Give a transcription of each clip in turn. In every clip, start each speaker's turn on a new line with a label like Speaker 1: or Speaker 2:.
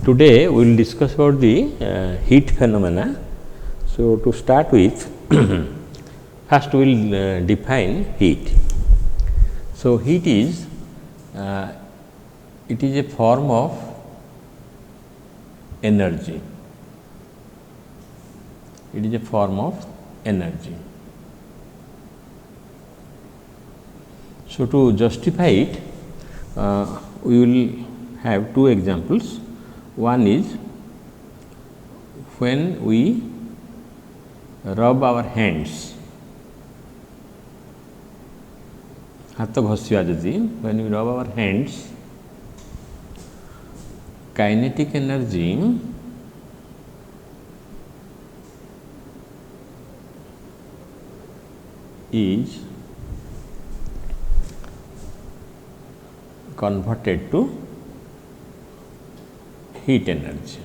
Speaker 1: Today we will discuss about the heat phenomena. So, to start with, first we will define heat. So, heat is it is a form of energy. It is a form of energy. So, to justify it, we will have two examples. One is when we rub our hands, हाथ घषिया जदि, when we rub our hands, kinetic energy is converted to heat energy,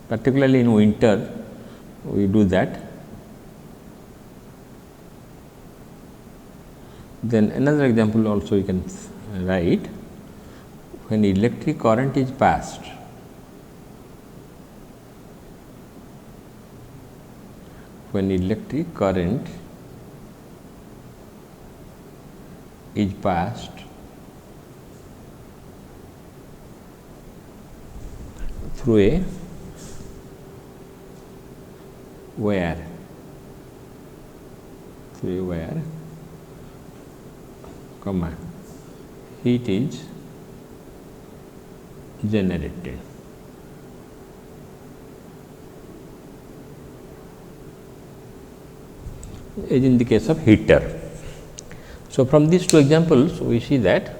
Speaker 1: particularly in winter we do that. Then another example also you can write, when electric current is passed, when electric current is passed through a wire, comma, heat is generated. As in the case of heater. So, from these two examples we see that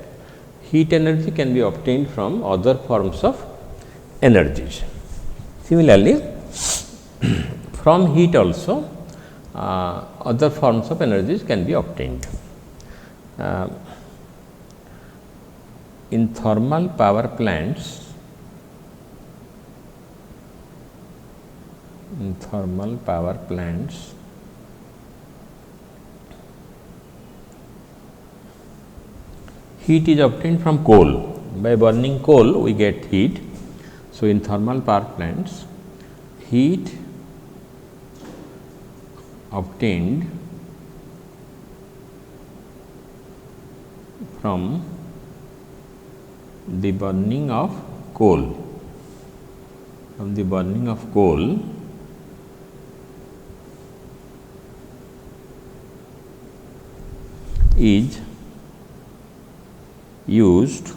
Speaker 1: heat energy can be obtained from other forms of energies. Similarly, from heat also other forms of energies can be obtained. In thermal power plants, heat is obtained from coal. By burning coal we get heat. So, in thermal power plants, heat obtained from the burning of coal, is used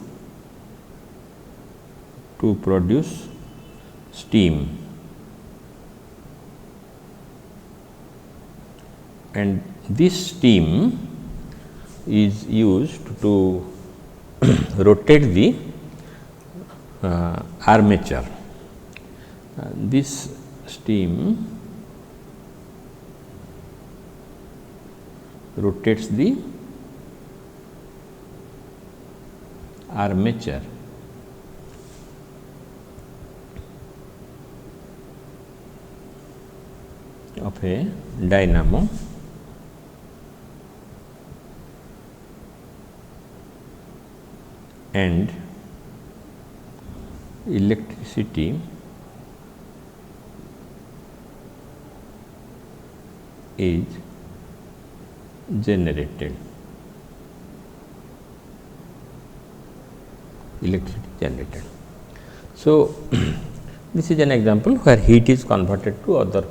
Speaker 1: to produce steam, and this steam is used to rotate the armature. This steam rotates the armature of a dynamo, and electricity is generated. So, this is an example where heat is converted to other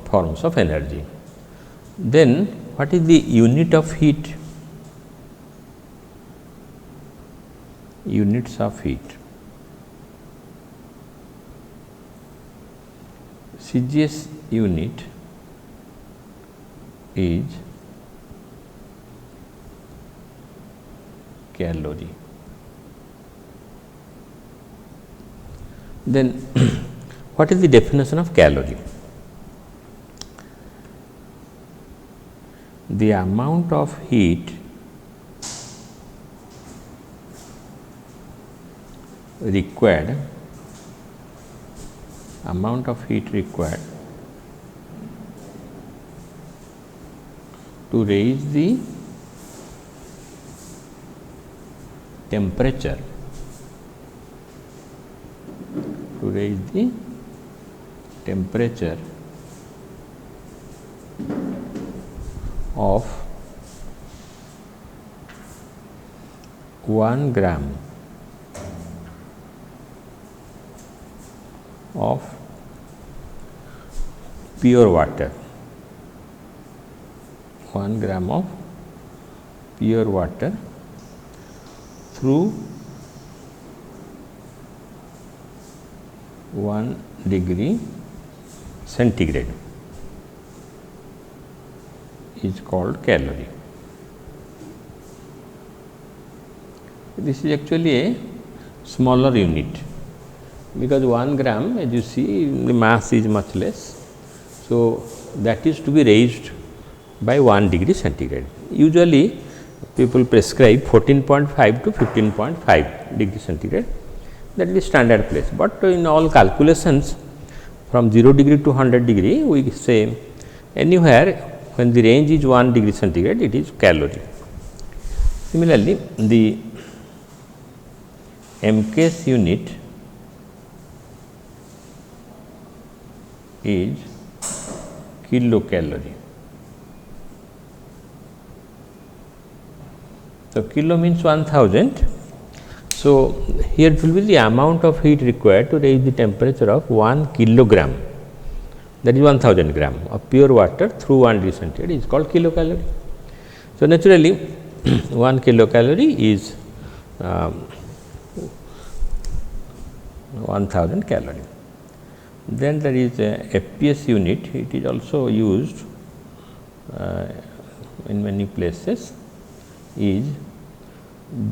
Speaker 1: forms of energy. Then, what is the unit of heat? Units of heat. CGS unit is calorie. Then, what is the definition of calorie? The amount of heat required to raise the temperature, to raise the temperature of 1 gram of pure water, 1 gram of pure water through 1 degree centigrade is called calorie. This is actually a smaller unit, because 1 gram, as you see, the mass is much less. So, that is to be raised by 1 degree centigrade. Usually people prescribe 14.5 to 15.5 degree centigrade, that is standard place, but in all calculations from 0 degree to 100 degree, we say anywhere when the range is 1 degree centigrade, it is calorie. Similarly, the MKS unit is kilocalorie. So, kilo means 1000. So, here it will be the amount of heat required to raise the temperature of 1 kilogram, that is 1000 gram of pure water through 1 degree centigrade is called kilocalorie. So, naturally 1 kilocalorie is 1000 calorie. Then there is a FPS unit, it is also used in many places, is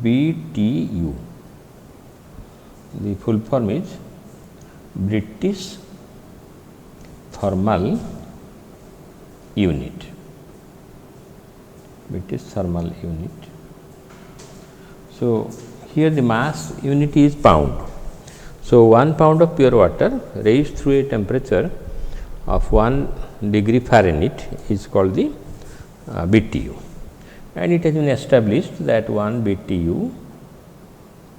Speaker 1: BTU. The full form is British Thermal Unit, British Thermal Unit. So, here the mass unit is pound. So, 1 pound of pure water raised through a temperature of 1 degree Fahrenheit is called the BTU, and it has been established that 1 BTU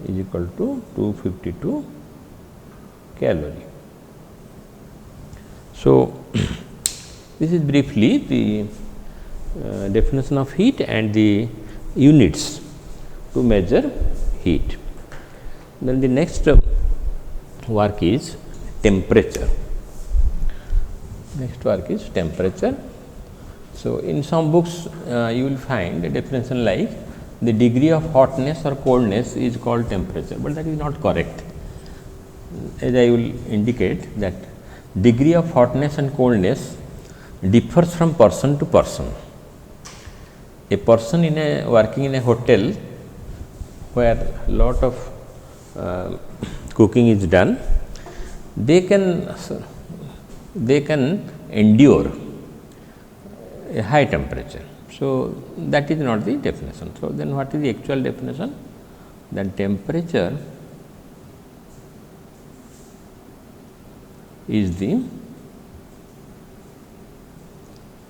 Speaker 1: is equal to 252 calorie. So, this is briefly the definition of heat and the units to measure heat. Then the next work is temperature. Next work is temperature. So, in some books you will find a definition like the degree of hotness or coldness is called temperature, but that is not correct. As I will indicate that degree of hotness and coldness differs from person to person. A person working in a hotel where lot of cooking is done, they can endure a high temperature. So, that is not the definition. So, then what is the actual definition? Then temperature is the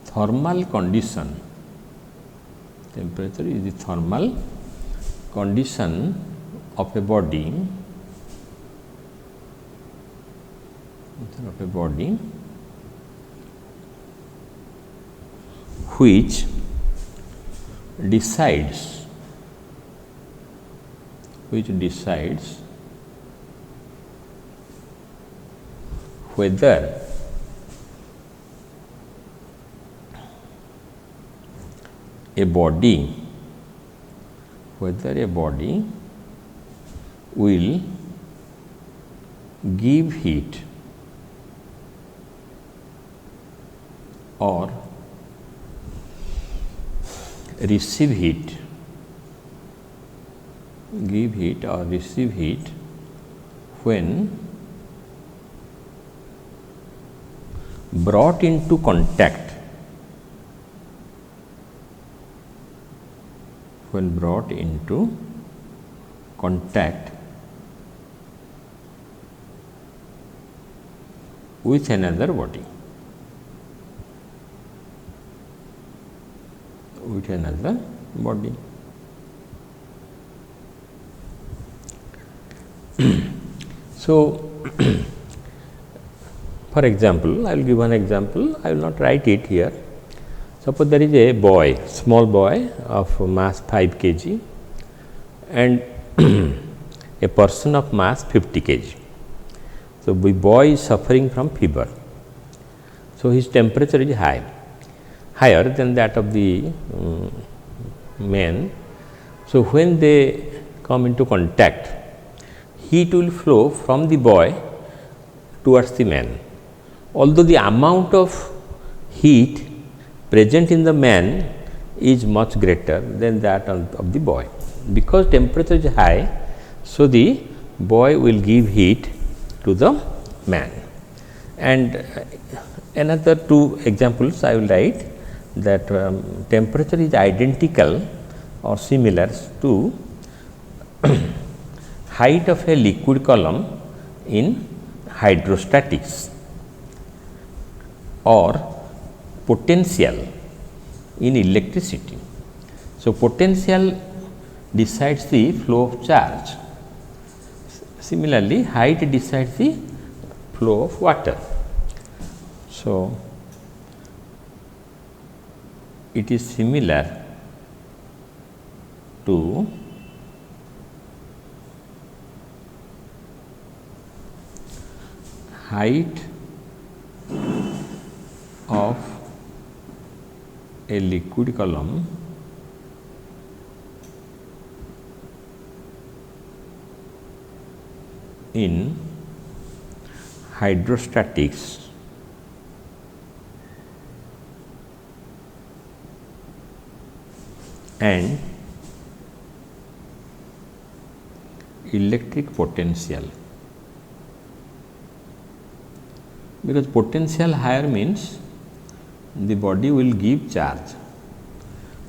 Speaker 1: thermal condition, temperature is the thermal condition of a body, which decides whether a body will give heat or receive heat, when brought into contact with another body. So, for example, I will give one example, I will not write it here. Suppose there is a boy, small boy of mass 5 kg and a person of mass 50 kg. So, the boy is suffering from fever. So, his temperature is higher than that of the man. So, when they come into contact, heat will flow from the boy towards the man. Although the amount of heat present in the man is much greater than that of the boy. Because temperature is high, so the boy will give heat to the man. And another two examples I will write, that temperature is identical or similar to height of a liquid column in hydrostatics or potential in electricity. So, potential decides the flow of charge. Similarly, height decides the flow of water. So, it is similar to height of a liquid column in hydrostatics and electric potential. Because potential higher means the body will give charge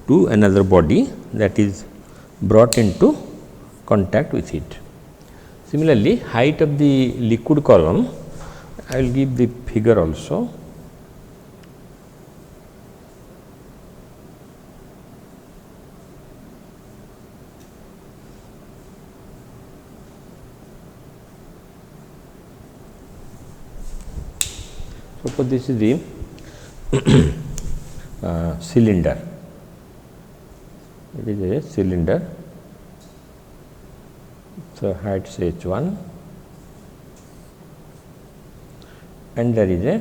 Speaker 1: to another body that is brought into contact with it. Similarly, height of the liquid column, I will give the figure also. Suppose this is the cylinder. It is a cylinder. So, height is h1 and there is a,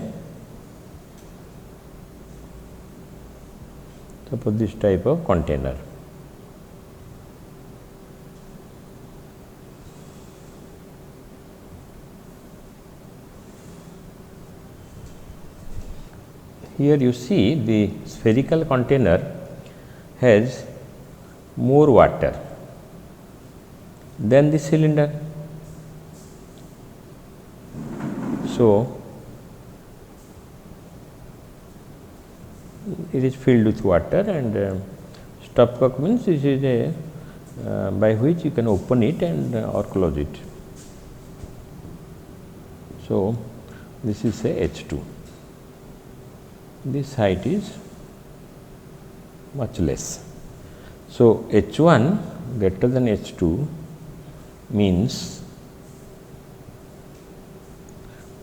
Speaker 1: suppose this type of container. Here you see the spherical container has more water than the cylinder. So, it is filled with water and stopcock means this is a by which you can open it and or close it. So, this is a H2. This height is much less. So, H1 greater than H2 means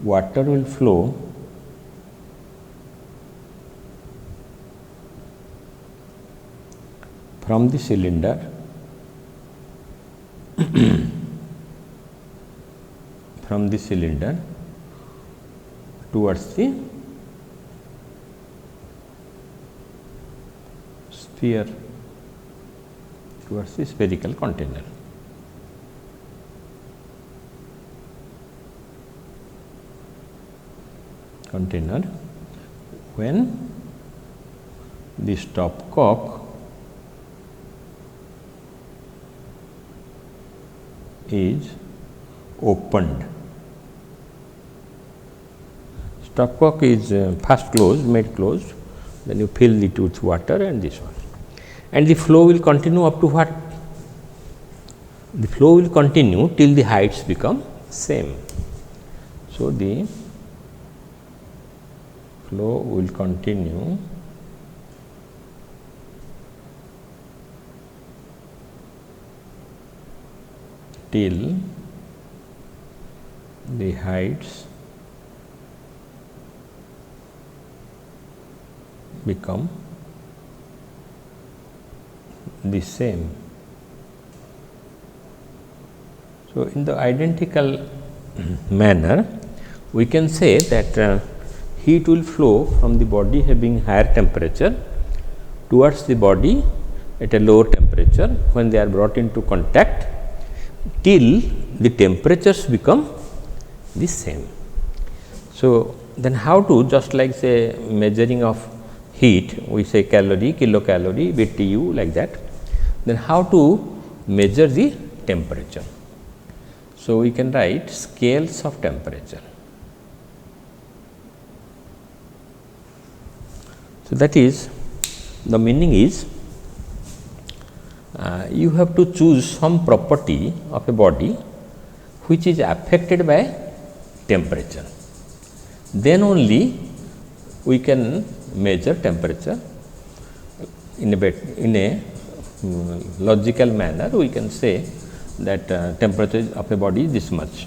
Speaker 1: water will flow from the cylinder towards the sphere, towards the spherical container. When the stopcock is opened. Stopcock is first closed, made closed, then you fill it with water and this one, and the flow will continue up to what? The flow will continue till the heights become same. So, the flow will continue till the heights become the same. So, in the identical manner, we can say that heat will flow from the body having higher temperature towards the body at a lower temperature when they are brought into contact till the temperatures become the same. So, then how to, just like say measuring of heat, we say calorie, kilocalorie, BTU, like that, then how to measure the temperature. So, we can write scales of temperature. So, that is, the meaning is you have to choose some property of a body which is affected by temperature, then only we can measure temperature in a logical manner. We can say that temperature of a body is this much.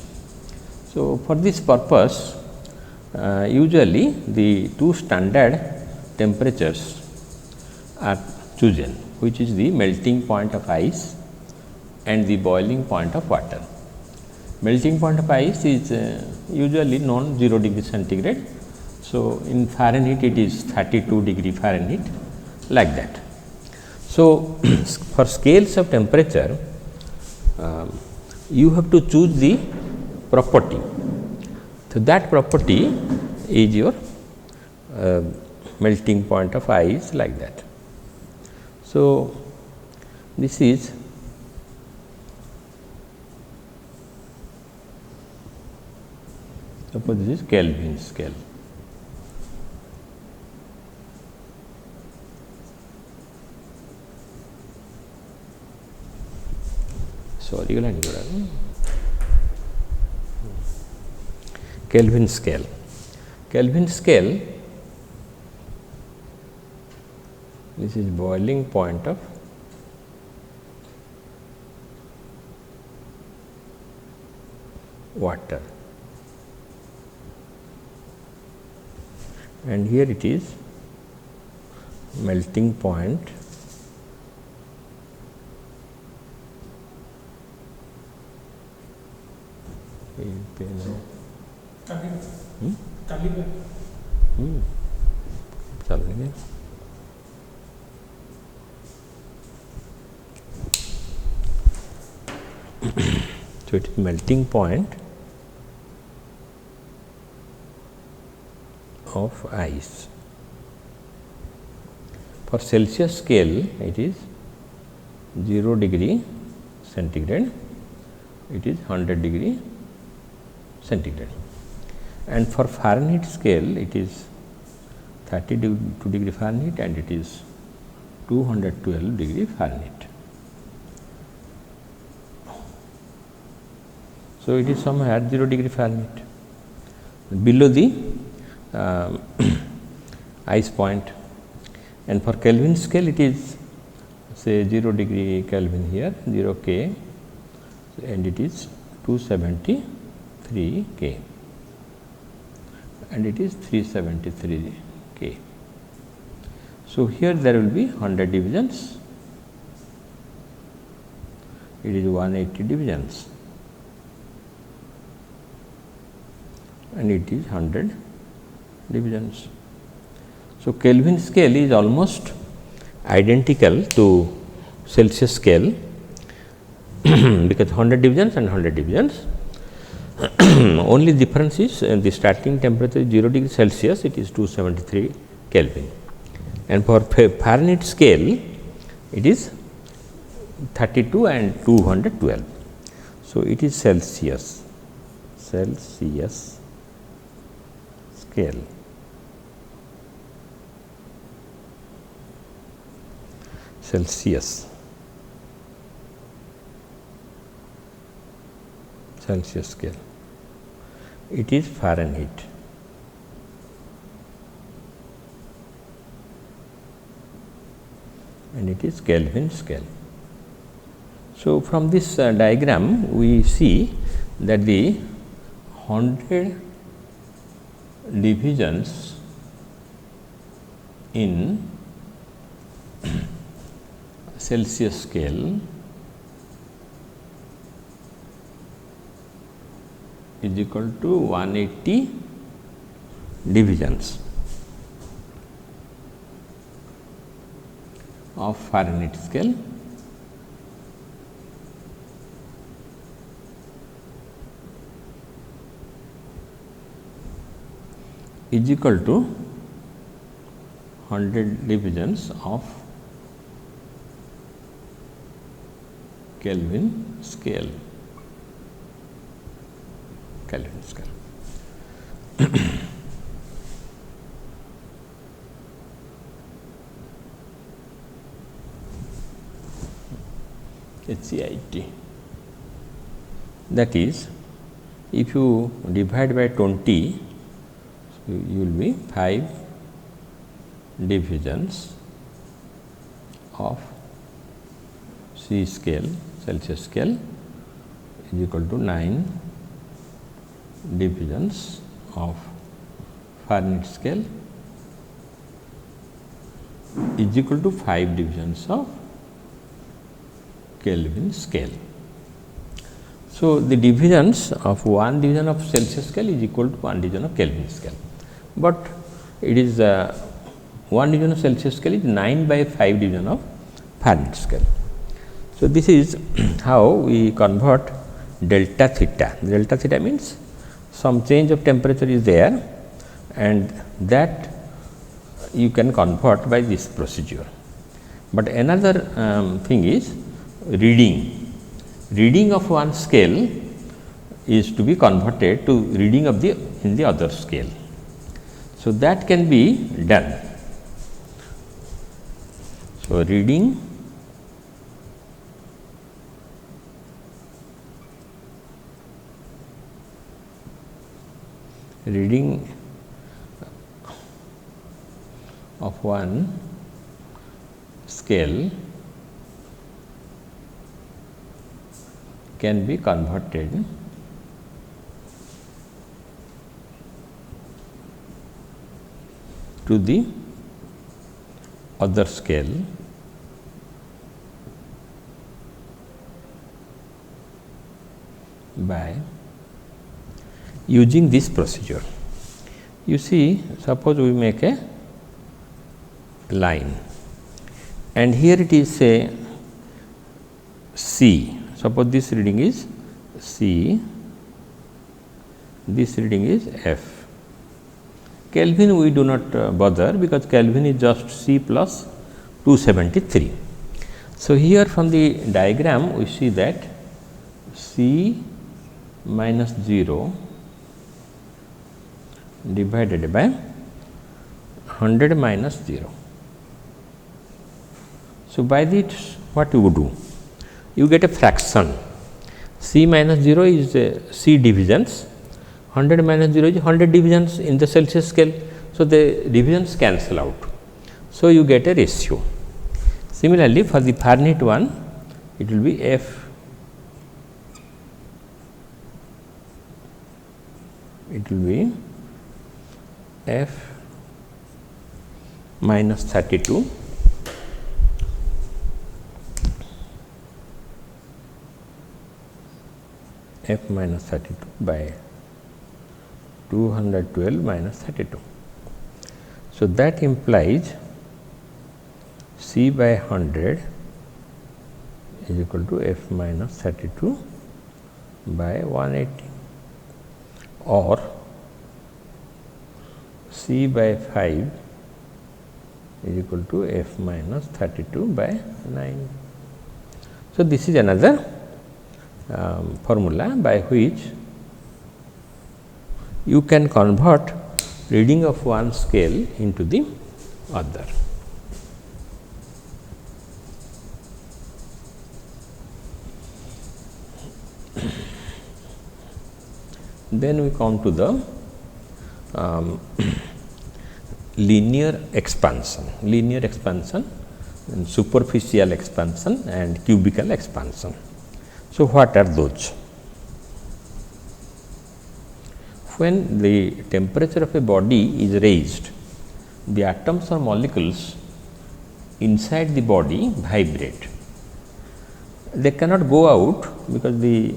Speaker 1: So, for this purpose usually the two standard temperatures are chosen, which is the melting point of ice and the boiling point of water. Melting point of ice is usually known 0 degree centigrade. So, in Fahrenheit it is 32 degree Fahrenheit, like that. So, for scales of temperature you have to choose the property. So, that property is your melting point of ice, like that. So, this is suppose this is Kelvin scale. Sorry, Kelvin scale. Kelvin scale, this is boiling point of water, and here it is melting point so it is melting point of ice. For Celsius scale it is 0 degree centigrade, it is 100 degree centigrade, and for Fahrenheit scale it is 32 degree Fahrenheit and it is 212 degree Fahrenheit. So, it is somewhere 0 degree Fahrenheit below the ice point, and for Kelvin scale it is say 0 degree Kelvin here 0 K, and it is 273 K and it is 373 K. So, here there will be 100 divisions, it is 180 divisions and it is 100 divisions. So, Kelvin scale is almost identical to Celsius scale because 100 divisions and 100 divisions. Only difference is the starting temperature is 0 degree Celsius, it is 273 Kelvin, and for Fahrenheit scale it is 32 and 212. So, it is Celsius scale. Celsius scale, it is Fahrenheit. And it is Kelvin scale. So, from this diagram we see that the 100 divisions in Celsius scale is equal to 180 divisions of Fahrenheit scale is equal to 100 divisions of Kelvin scale. Kelvin scale. HCIT. That is, if you divide by 20, so you will be 5 divisions of C scale, Celsius scale is equal to 9 divisions of Fahrenheit scale is equal to 5 divisions of Kelvin scale. So, the divisions of 1 division of Celsius scale is equal to 1 division of Kelvin scale, but it is 1 division of Celsius scale is 9 by 5 division of Fahrenheit scale. So, this is how we convert delta theta. Delta theta means some change of temperature is there, and that you can convert by this procedure. But another thing is reading of one scale is to be converted to reading of the in the other scale. So, that can be done. So, reading of one scale can be converted to the other scale by using this procedure. You see, suppose we make a line and here it is say C. Suppose this reading is C, this reading is F. Kelvin we do not bother, because Kelvin is just C plus 273. So, here from the diagram we see that C minus 0 divided by 100 minus 0. So, by this what you would do? You get a fraction. C minus 0 is C divisions, 100 minus 0 is 100 divisions in the Celsius scale. So, the divisions cancel out. So, you get a ratio. Similarly, for the Fahrenheit one, it will be F, it will be F minus 32 F minus 32 by 212 minus 32. So, that implies C by 100 is equal to F minus 32 by 180, or C by 5 is equal to F minus 32 by 9. So, this is another formula by which you can convert reading of one scale into the other. Then we come to the linear expansion, and superficial expansion and cubical expansion. So, what are those? when the temperature of a body is raised, the atoms or molecules inside the body vibrate. They cannot go out because the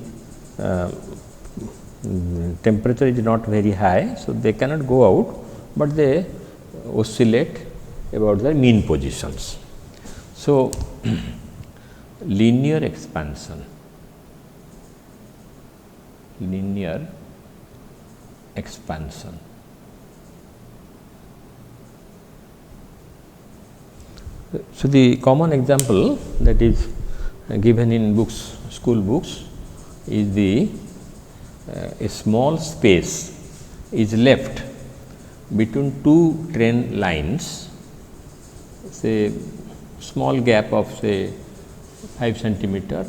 Speaker 1: temperature is not very high. So, they cannot go out, but they oscillate about their mean positions. So, linear expansion, linear expansion. So, the common example that is given in books, school books, is the a small space is left between two train lines, say small gap of say 5 centimeter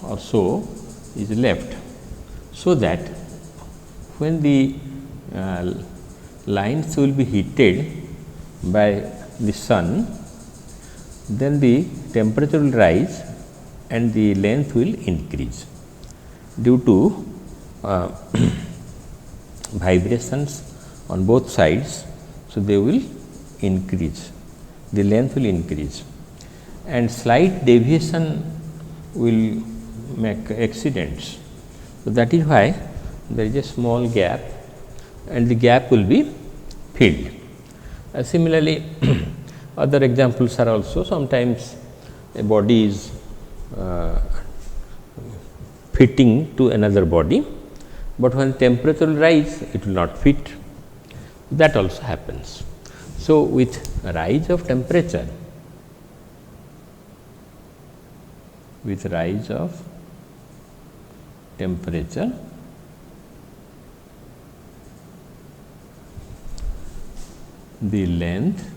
Speaker 1: or so is left, so that when the lines will be heated by the sun, then the temperature will rise and the length will increase due to vibrations on both sides. So, they will increase, the length will increase, and slight deviation will make accidents. So, that is why there is a small gap and the gap will be filled. Similarly, other examples are also, sometimes a body is fitting to another body, but when temperature will rise it will not fit, that also happens. So, with rise of temperature, with rise of temperature, the length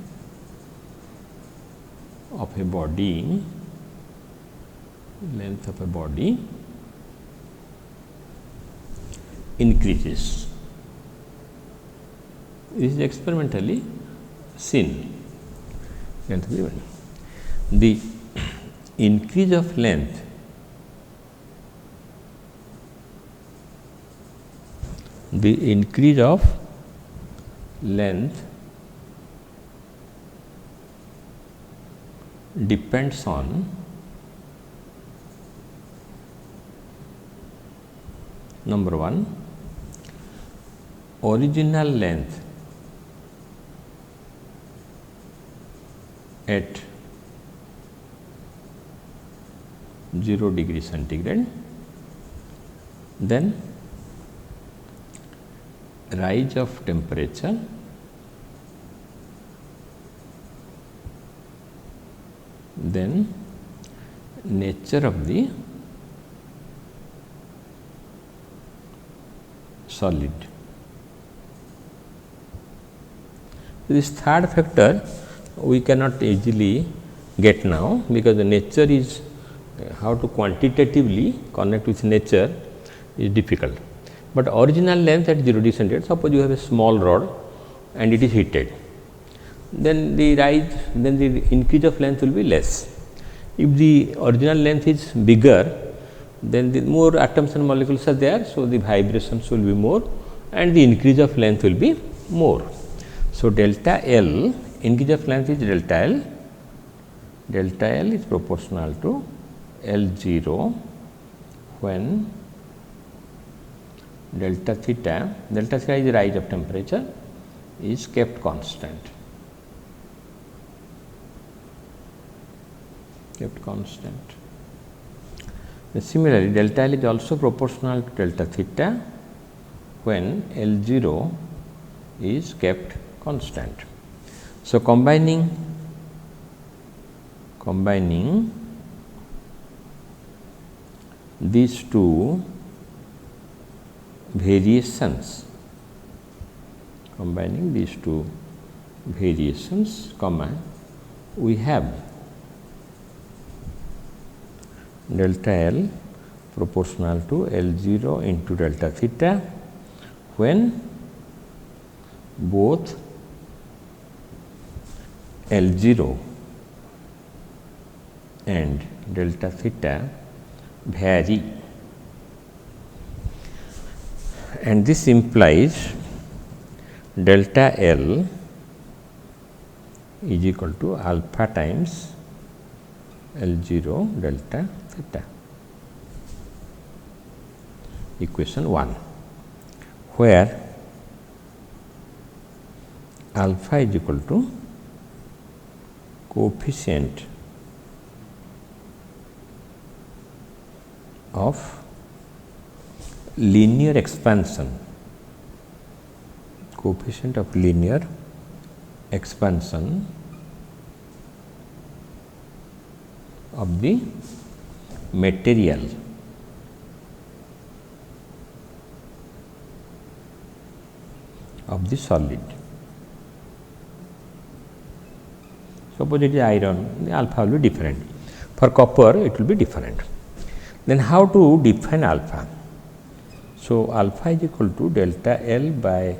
Speaker 1: of a body, increases. This is experimentally seen. The increase of length depends on number 1, original length at 0 degree centigrade, then rise of temperature, then nature of the solid. This third factor we cannot easily get now, because the nature is how to quantitatively connect with nature is difficult. But original length at 0 degree centigrade, suppose you have a small rod and it is heated, then the increase of length will be less. If the original length is bigger, then the more atoms and molecules are there, so the vibrations will be more and the increase of length will be more. So, delta L, increase of length is delta L, delta L is proportional to L0 when delta theta is rise of temperature, is kept constant. Similarly, delta L is also proportional to delta theta when L0 is kept constant. So, combining these two variations, we have delta L proportional to L0 into delta theta when both L0 and delta theta vary, and this implies delta L is equal to alpha times L0 delta theta, equation 1, where alpha is equal to coefficient of linear expansion, coefficient of linear expansion of the material of the solid. Suppose it is iron, the alpha will be different. For copper, it will be different. Then how to define alpha? So, alpha is equal to delta L by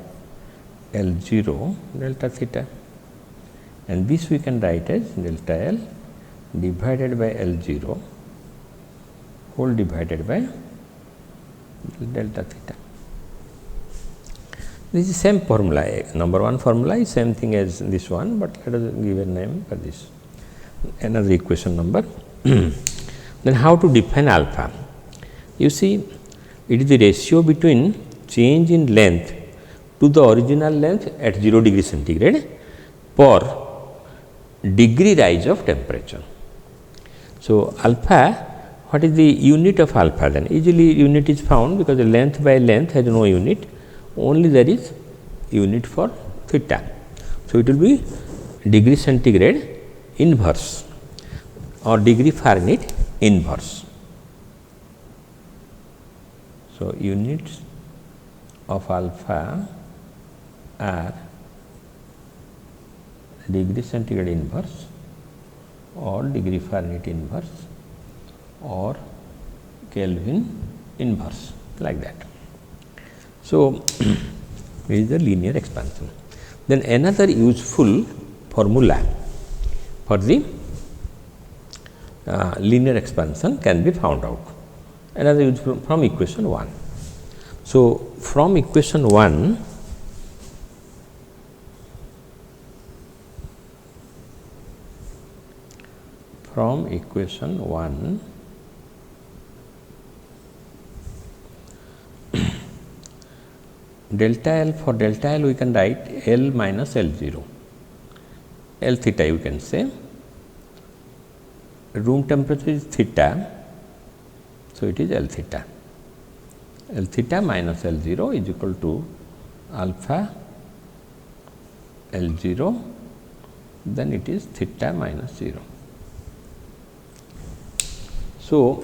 Speaker 1: L0 delta theta, and this we can write as delta L divided by L0 whole divided by delta theta. This is same formula, number 1 formula is same thing as this one, but let us give a name for this, another equation number. Then how to define alpha? You see, it is the ratio between change in length to the original length at 0 degree centigrade per degree rise of temperature. So, alpha, what is the unit of alpha then? Easily unit is found because the length by length has no unit, only there is unit for theta. So, it will be degree centigrade inverse or degree Fahrenheit inverse. So, units of alpha are degree centigrade inverse or degree Fahrenheit inverse or Kelvin inverse, like that. So, this is the linear expansion. Then another useful formula for the linear expansion can be found out, another useful from equation 1. So, from equation 1, delta L, for delta L we can write L minus L0, L theta you can say, room temperature is theta, so it is L theta. L theta minus L0 is equal to alpha L0, then it is theta minus 0. So,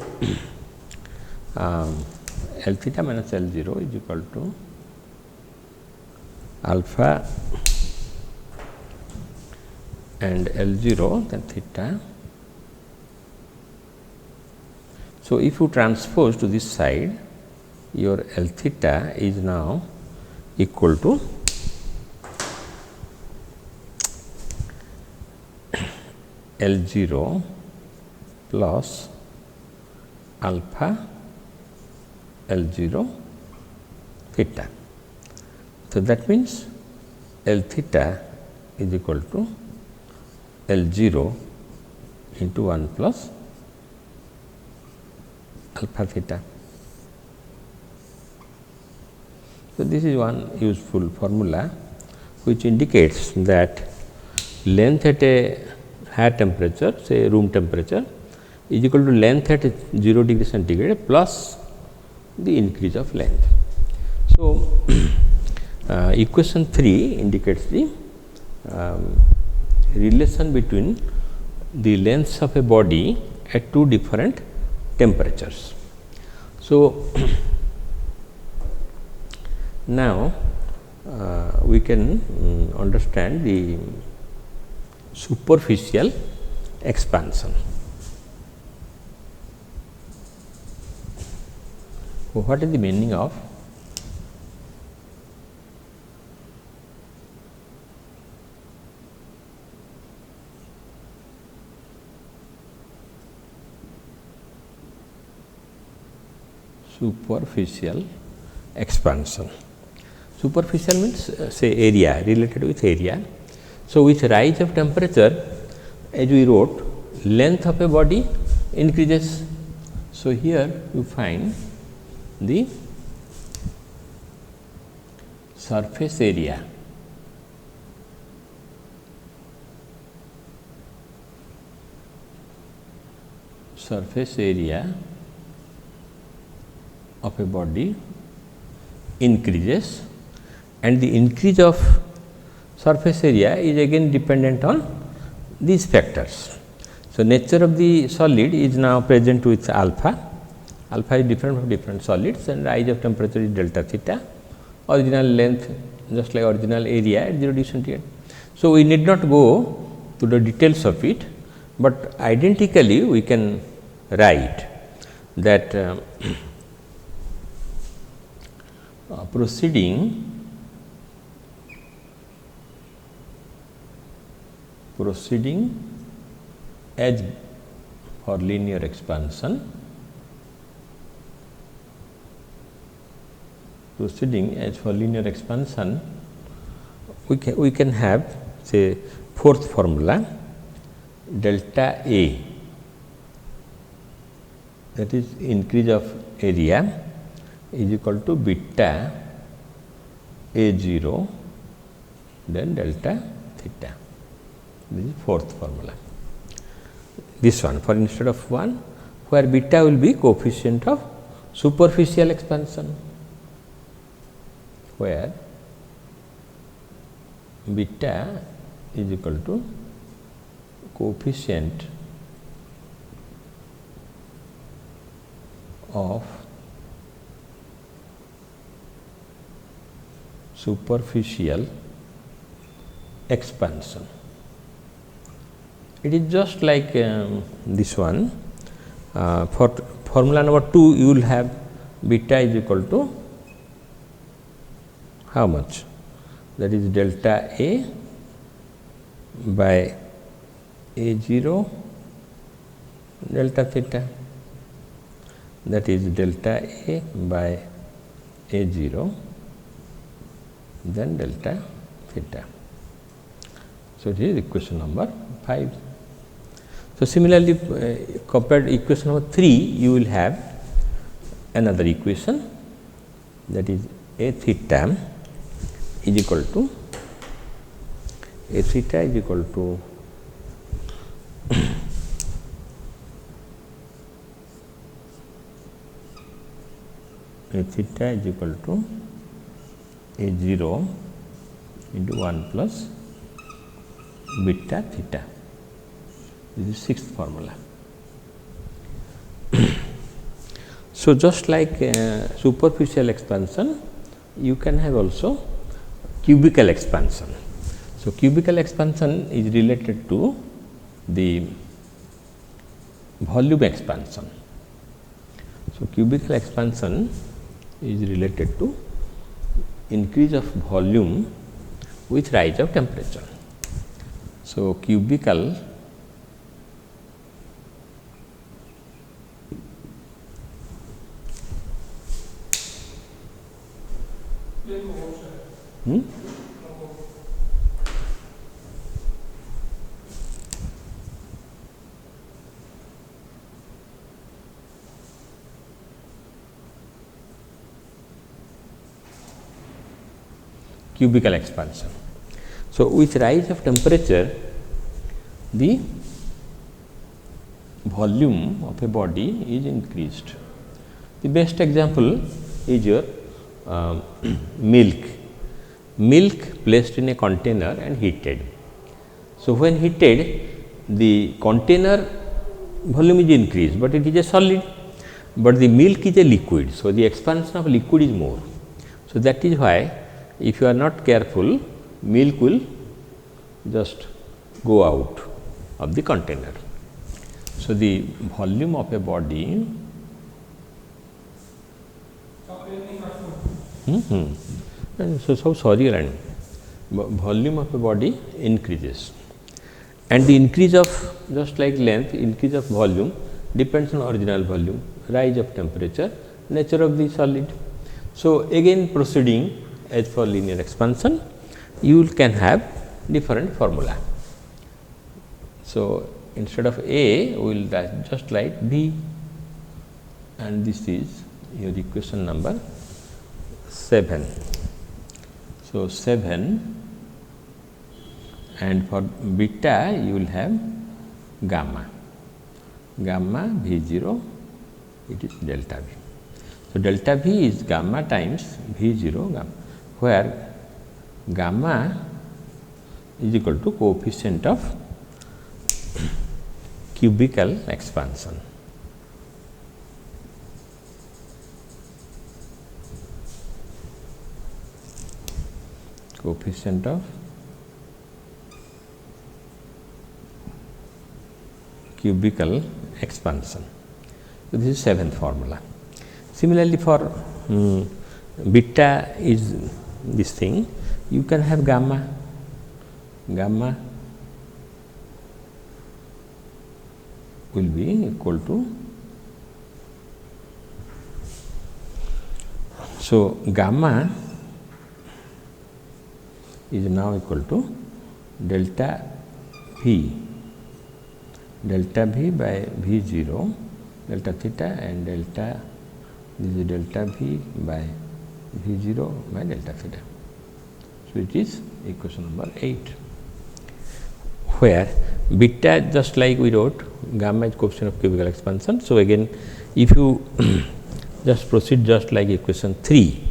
Speaker 1: L theta minus L0 is equal to alpha and L0 then theta. So, if you transpose to this side, your L theta is now equal to L0 plus alpha L0 theta. So, that means L theta is equal to L0 into 1 plus alpha theta. So, this is one useful formula which indicates that length at a higher temperature, say room temperature, is equal to length at 0 degree centigrade plus the increase of length. So, equation 3 indicates the relation between the lengths of a body at two different temperatures. So, now we can understand the superficial expansion. So, what is the meaning of superficial expansion? Superficial means say area, related with area. So, with rise of temperature, as we wrote, length of a body increases. So, here you find the surface area of a body increases, and the increase of surface area is again dependent on these factors. So, nature of the solid is now present with alpha. Alpha is different from different solids, and rise of temperature is delta theta. Original length just like original area at 0 degree centigrade. So, we need not go to the details of it, but identically we can write that proceeding as for linear expansion, we can have say fourth formula delta A, that is increase of area, is equal to beta A0 then delta theta. This is fourth formula. This one, for instead of 1, where beta will be coefficient of superficial expansion, where beta is equal to coefficient of superficial expansion. It is just like this one. For formula number 2, you will have beta is equal to how much? That is delta A by A0 delta theta, that is delta A by A0 then delta theta. So, it is equation number 5. So, similarly, compared to equation number 3, you will have another equation, that is A theta is equal to A theta is equal to A theta is equal to A0 into 1 plus beta theta. This is sixth formula. So, just like superficial expansion, you can have also cubical expansion. So, cubical expansion is related to the volume expansion. So, cubical expansion is related to increase of volume with rise of temperature. So, cubical cubical expansion. So, with rise of temperature, the volume of a body is increased. The best example is your milk. Milk placed in a container and heated. So, when heated, the container volume is increased, but it is a solid, but the milk is a liquid. So, the expansion of liquid is more. So, that is why if you are not careful, milk will just go out of the container. So, the volume of a body so sorry, volume of a body increases, and the increase of just like length, increase of volume depends on original volume, rise of temperature, nature of the solid. So, again proceeding as for linear expansion, you can have different formula. So, instead of A, we will just write B, and this is your equation number 7. So, 7, and for beta you will have gamma V 0, it is delta V. So, delta V is gamma times V 0 gamma, where gamma is equal to coefficient of cubical expansion. Coefficient of cubical expansion. So, this is 7th formula. Similarly, for beta is this thing, you can have gamma will be equal to, so gamma is now equal to delta V by V 0 delta theta, and delta, this is delta V by V 0 by delta theta. So, it is equation number 8, where beta, just like we wrote, gamma is coefficient of cubical expansion. So, again if you just proceed just like equation 3,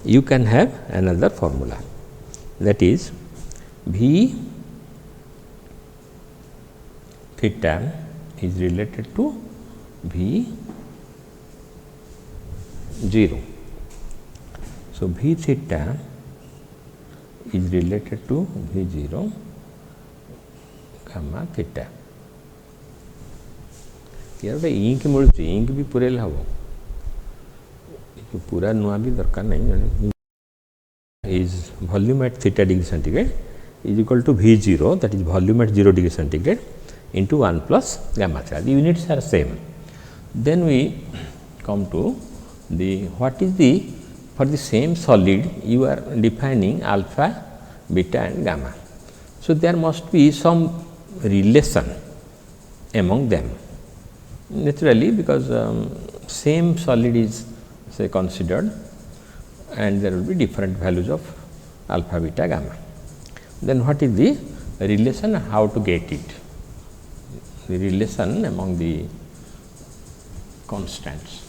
Speaker 1: you can have another formula, that is V theta is related to V 0. So, V theta is related to V 0 gamma theta. यार गोटे ink मिलूँ, ink भी पूरेल हम पूरा नुआ भी दरकार नहीं, is volume at theta degree centigrade is equal to V 0, that is volume at 0 degree centigrade into 1 plus gamma theta. The units are same. Then we come to the, what is the, for the same solid you are defining alpha, beta and gamma. So, there must be some relation among them naturally, because same solid is say considered, and there will be different values of alpha, beta, gamma. Then what is the relation, how to get it? The relation among the constants.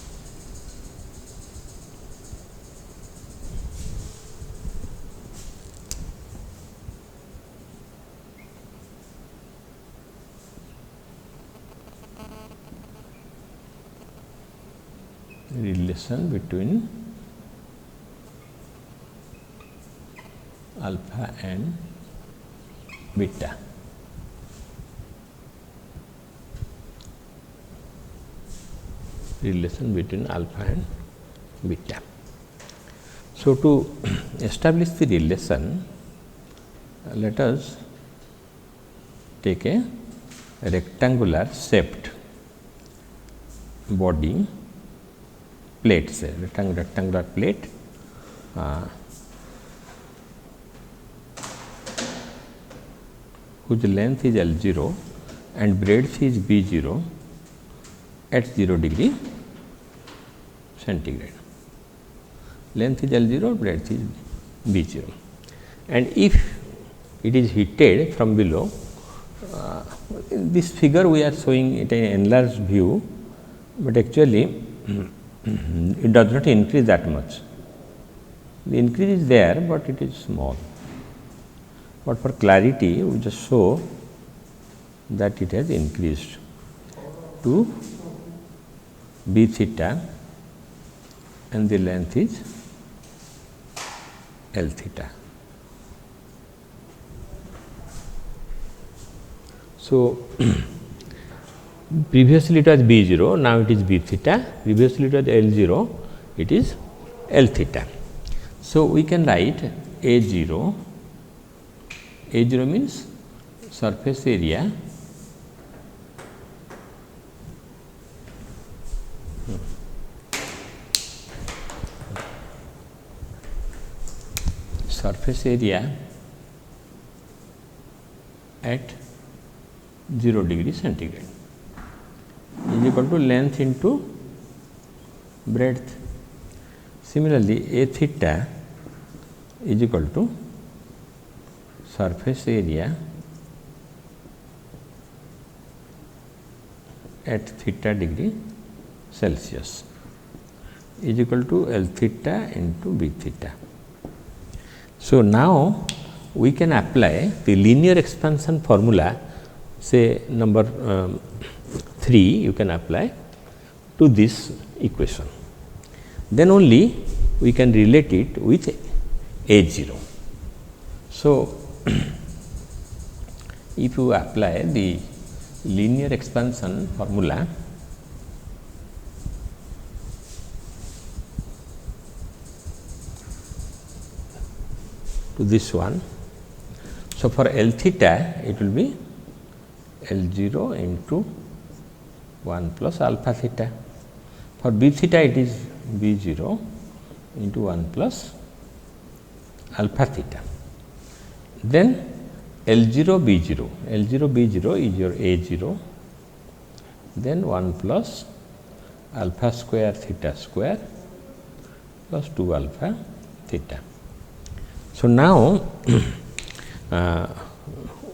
Speaker 1: Relation between alpha and beta. Relation between alpha and beta. So, to establish the relation, let us take a rectangular shaped body plate, say rectangular plate, whose length is L0 and breadth is B0 at 0 degree centigrade. Length is L0, breadth is B0, and if it is heated from below, this figure we are showing it an enlarged view, but actually it does not increase that much. The increase is there, but it is small. But for clarity, we just show that it has increased to B theta, and the length is L theta. So, previously it was B0, now it is B theta, previously it was L0, it is L theta. So, we can write A0, A0 means surface area surface area at 0 degree centigrade is equal to length into breadth. Similarly, A theta is equal to surface area at theta degree Celsius is equal to L theta into B theta. So, now we can apply the linear expansion formula, say number 3 you can apply to this equation. Then only we can relate it with A 0. So, if you apply the linear expansion formula, to this one. So, for L theta it will be L 0 into 1 plus alpha theta. For B theta it is B 0 into 1 plus alpha theta. Then L 0 B 0, L 0 B 0 is your A 0, then 1 plus alpha square theta square plus 2 alpha theta. So, now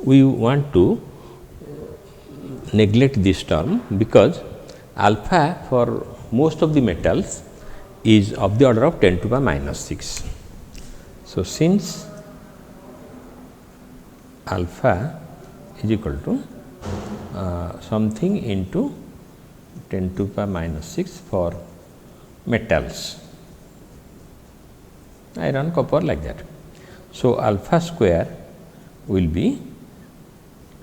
Speaker 1: we want to neglect this term, because alpha for most of the metals is of the order of 10 to the power minus 6. So, since alpha is equal to something into 10 to the power minus 6 for metals, iron, copper, like that. So, alpha square will be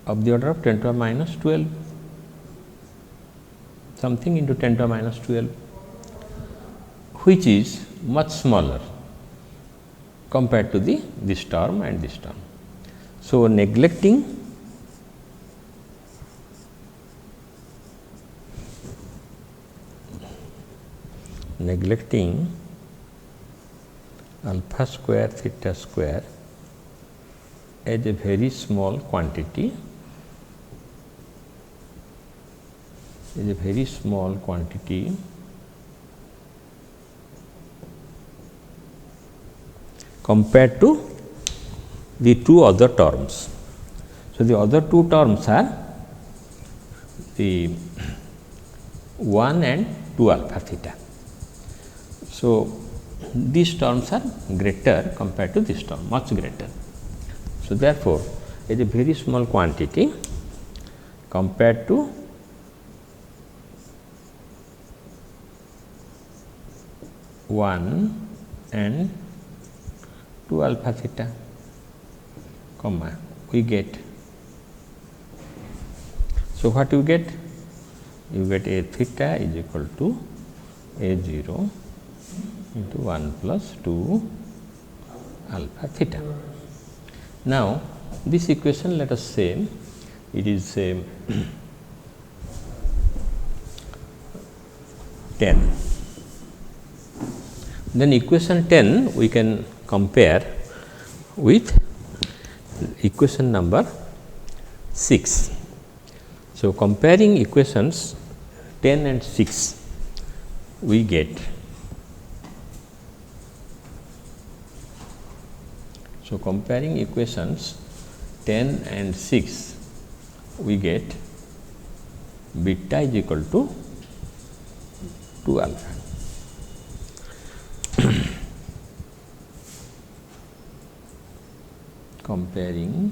Speaker 1: of the order of 10 to the power minus 12, something into 10 to the power minus 12, which is much smaller compared to this term and this term. So, neglecting alpha square theta square as a very small quantity, compared to the two other terms. So, the other two terms are the 1 and 2 alpha theta. So, these terms are greater compared to this term, much greater. So, therefore, it is a very small quantity compared to one and 2 alpha theta, comma, we get. So, what you get? You get A theta is equal to A 0 into 1 plus 2 alpha theta. Now, this equation, let us say it is 10. Then equation 10 we can compare with equation number 6. So, comparing equations 10 and 6, we get. So, comparing equations 10 and 6, we get beta is equal to 2 alpha. Comparing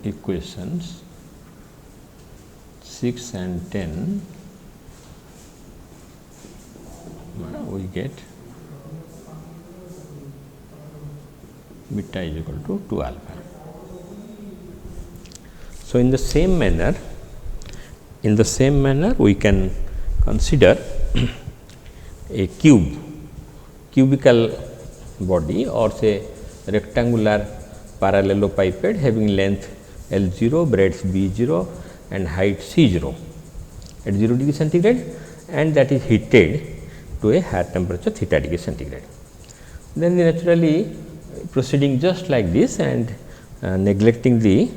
Speaker 1: equations 6 and 10, we get beta is equal to 2 alpha. So, in the same manner, we can consider a cubical body, or say rectangular parallelepiped having length L 0, breadth B 0 and height C 0 at 0 degree centigrade, and that is heated to a higher temperature theta degree centigrade. Then naturally proceeding just like this and neglecting the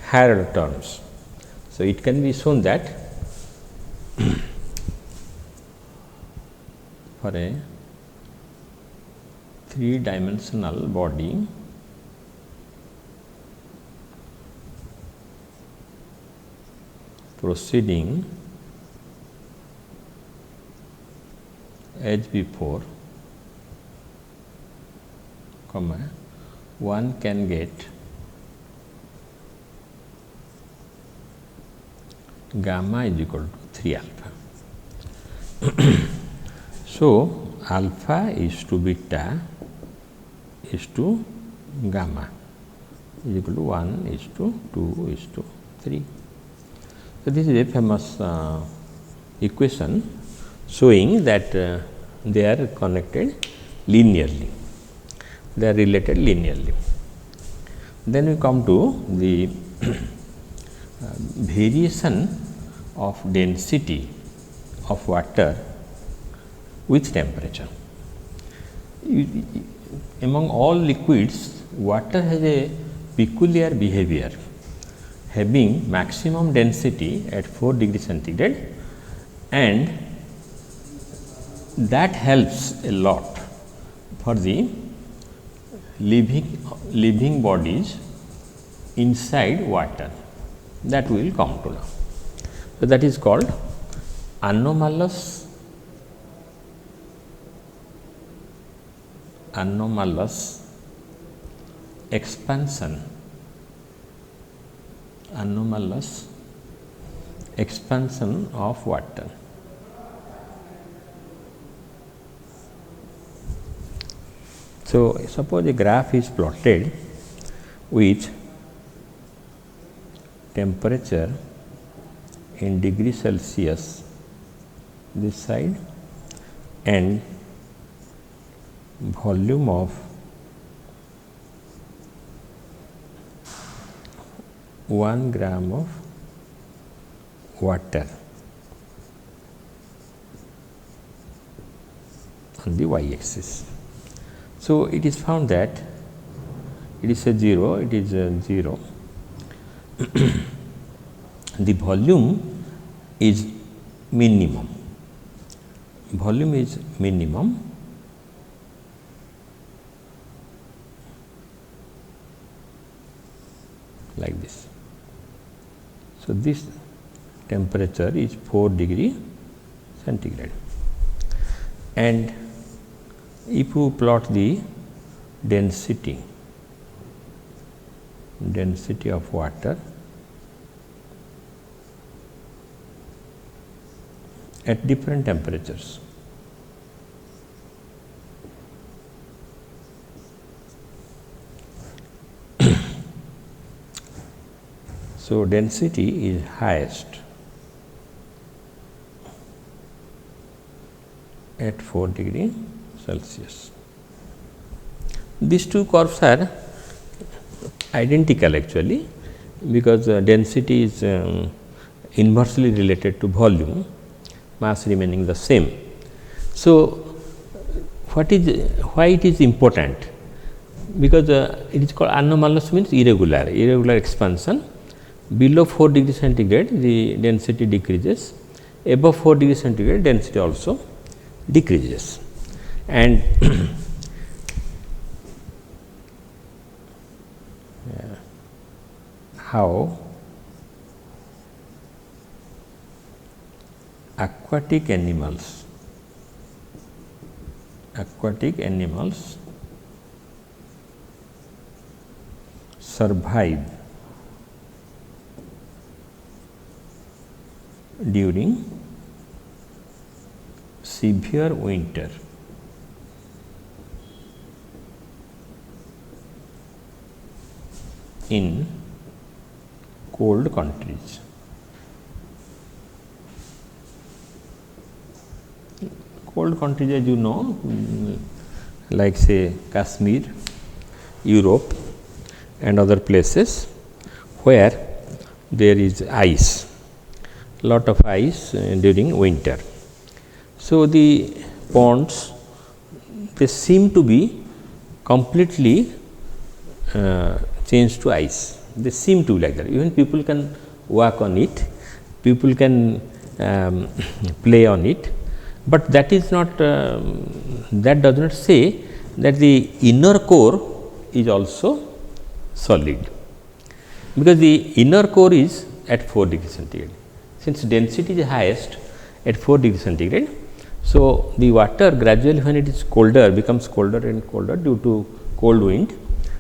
Speaker 1: higher terms. So, it can be shown that for a 3-dimensional body, proceeding as before, comma, one can get gamma is equal to 3 alpha. So, alpha is to beta is to gamma is equal to 1 is to 2 is to 3. So, this is a famous equation showing that they are connected linearly, they are related linearly. Then we come to the variation of density of water with temperature. Among all liquids, water has a peculiar behavior, having maximum density at 4 degree centigrade, and that helps a lot for the living bodies inside water, that we will come to now. So, that is called anomalous expansion, anomalous expansion of water. So, suppose a graph is plotted with temperature in degree Celsius this side and volume of 1 gram of water on the y axis. So, it is found that it is a 0, it is a 0. The volume is minimum, volume is minimum, like this. So, this temperature is 4 degree centigrade, and if you plot the density of water at different temperatures, so density is highest at 4 degree Celsius. These two curves are identical actually, because density is inversely related to volume, mass remaining the same. So, why it is important? Because it is called anomalous, means irregular expansion. Below 4 degree centigrade the density decreases, above 4 degree centigrade density also decreases. And how aquatic animals survive during severe winter in cold countries. Cold countries, as you know, like say Kashmir, Europe and other places where there is ice, lot of ice during winter. So, the ponds, they seem to be completely change to ice. They seem to like that. Even people can walk on it, people can play on it, but that is not that does not say that the inner core is also solid, because the inner core is at 4 degree centigrade. Since density is highest at 4 degree centigrade, so the water gradually when it is colder becomes colder and colder due to cold wind.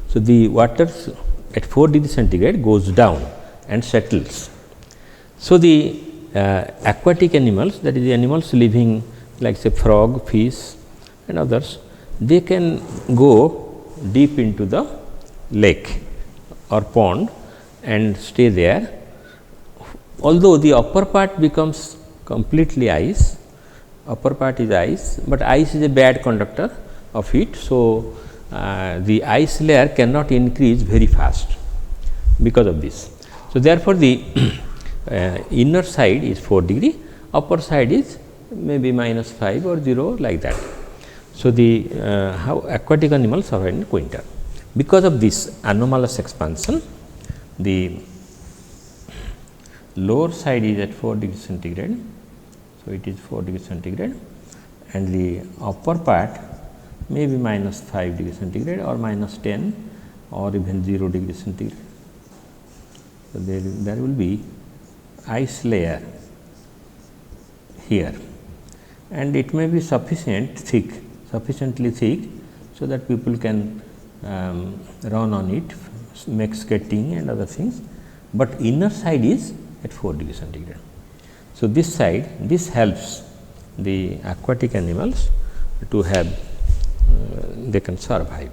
Speaker 1: So, the water at 4 degree centigrade goes down and settles. So, the aquatic animals, that is the animals living like say frog, fish and others, they can go deep into the lake or pond and stay there. Although the upper part becomes completely ice, upper part is ice, but ice is a bad conductor of heat. So, the ice layer cannot increase very fast because of this. So, therefore, the inner side is 4 degree, upper side is maybe -5 or 0 like that. So, the how aquatic animals are in winter. Because of this anomalous expansion, the lower side is at 4 degree centigrade. So, it is 4 degree centigrade and the upper part may be -5 degree centigrade or -10 or even 0 degree centigrade. So, there will be ice layer here and it may be sufficiently thick, so that people can run on it, make skating and other things, but inner side is at 4 degree centigrade. So, this helps the aquatic animals to have they can survive.